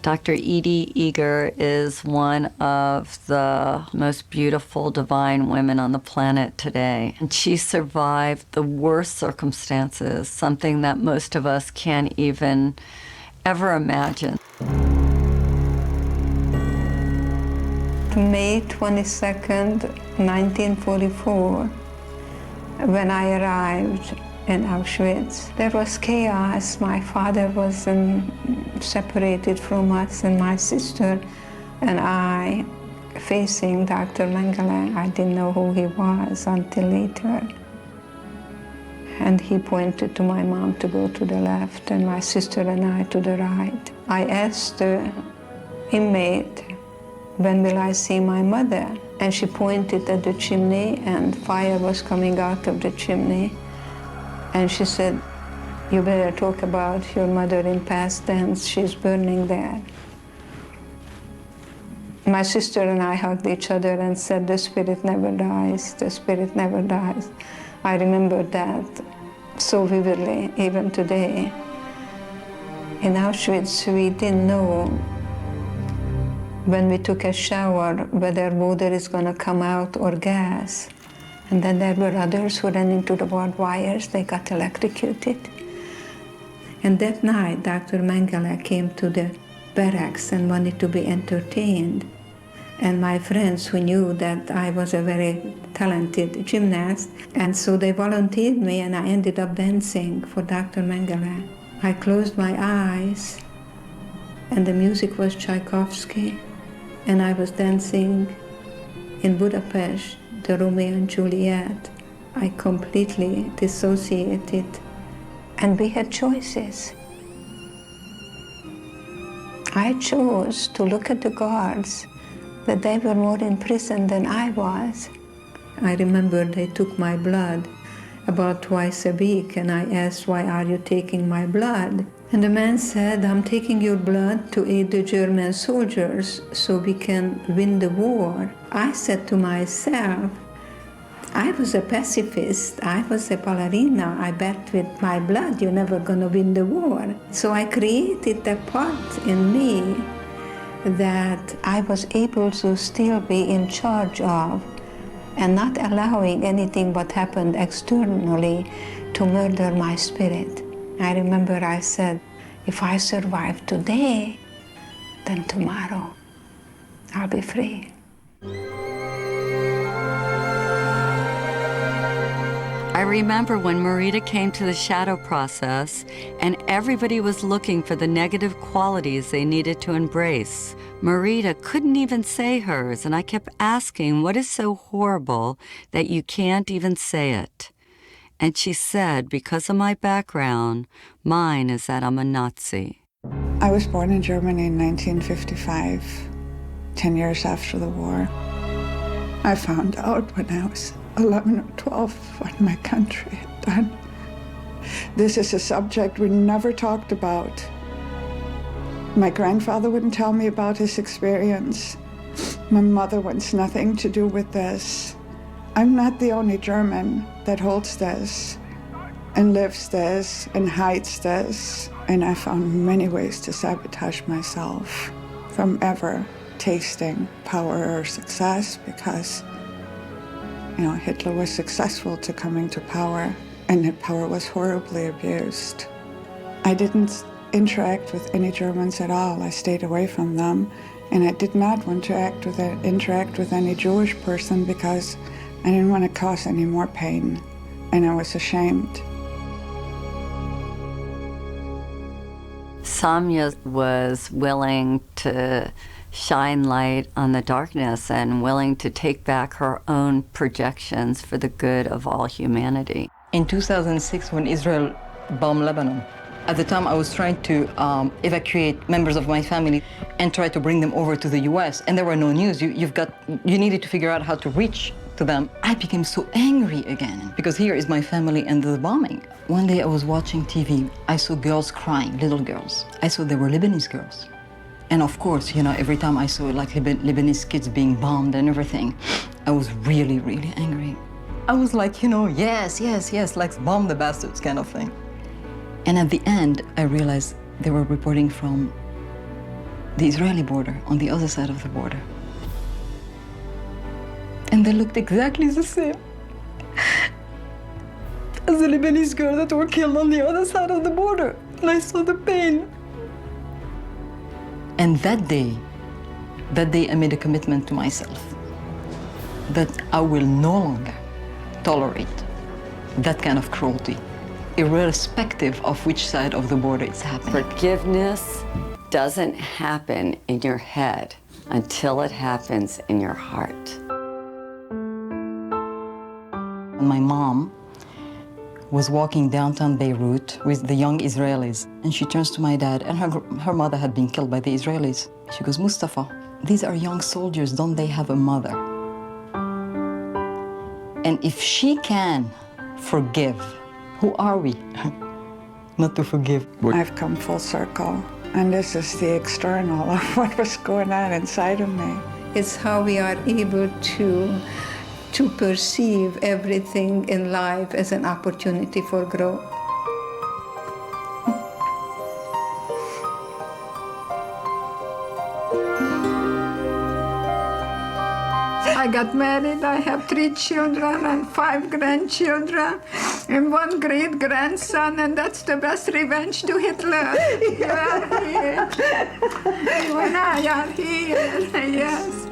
Dr. Edie Eger is one of the most beautiful, divine women on the planet today. And she survived the worst circumstances, something that most of us can't even ever imagine. May 22nd, 1944, when I arrived in Auschwitz, there was chaos. My father was separated from us, and my sister and I facing Dr. Mengele. I didn't know who he was until later. And he pointed to my mom to go to the left, and my sister and I to the right. I asked the inmate, when will I see my mother? And she pointed at the chimney, and fire was coming out of the chimney. And she said, you better talk about your mother in past tense, she's burning there. My sister and I hugged each other and said, the spirit never dies, the spirit never dies. I remember that so vividly, even today. In Auschwitz, we didn't know when we took a shower whether water is going to come out or gas. And then there were others who ran into the barbed wires, they got electrocuted. And that night, Dr. Mengele came to the barracks and wanted to be entertained. And my friends who knew that I was a very talented gymnast, and so they volunteered me, and I ended up dancing for Dr. Mengele. I closed my eyes, and the music was Tchaikovsky, and I was dancing in Budapest, the Romeo and Juliet. I completely dissociated. And we had choices. I chose to look at the guards, that they were more in prison than I was. I remember they took my blood about twice a week, and I asked, why are you taking my blood? And the man said, I'm taking your blood to aid the German soldiers so we can win the war. I said to myself, I was a pacifist, I was a ballerina, I bet with my blood you're never gonna win the war. So I created a part in me that I was able to still be in charge of and not allowing anything what happened externally to murder my spirit. I remember I said, if I survive today, then tomorrow I'll be free. I remember when Marita came to the shadow process and everybody was looking for the negative qualities they needed to embrace. Marita couldn't even say hers, and I kept asking, what is so horrible that you can't even say it? And she said, because of my background, mine is that I'm a Nazi. I was born in Germany in 1955, 10 years after the war. I found out when I was 11 or 12 what my country had done. This is a subject we never talked about. My grandfather wouldn't tell me about his experience. My mother wants nothing to do with this. I'm not the only German that holds this and lives this and hides this. And I found many ways to sabotage myself from ever tasting power or success because, Hitler was successful to coming to power, and that power was horribly abused. I didn't interact with any Germans at all. I stayed away from them, and I did not want to interact with any Jewish person because I didn't want to cause any more pain, and I was ashamed. Samya was willing to shine light on the darkness and willing to take back her own projections for the good of all humanity. In 2006, when Israel bombed Lebanon, at the time I was trying to evacuate members of my family and try to bring them over to the US, and there were no news. You needed to figure out how to reach to them. I became so angry again because here is my family and the bombing. One day I was watching TV. I saw girls crying, little girls. I saw they were Lebanese girls. And of course, every time I saw like Lebanese kids being bombed and everything, I was really, really angry. I was like, yes, yes, yes, like bomb the bastards kind of thing. And at the end, I realized they were reporting from the Israeli border, on the other side of the border. And they looked exactly the same as the Lebanese girl that were killed on the other side of the border. And I saw the pain. And that day I made a commitment to myself that I will no longer tolerate that kind of cruelty, irrespective of which side of the border it's happening. Forgiveness doesn't happen in your head until it happens in your heart. My mom was walking downtown Beirut with the young Israelis, and she turns to my dad, and her mother had been killed by the Israelis. She goes, "Mustafa, these are young soldiers, don't they have a mother? And if she can forgive, who are we not to forgive?" I've come full circle, and this is the external of what was going on inside of me. It's how we are able to perceive everything in life as an opportunity for growth. I got married, I have 3 children and 5 grandchildren and 1 great-grandson, and that's the best revenge to Hitler. You are here. You and I are here, yes.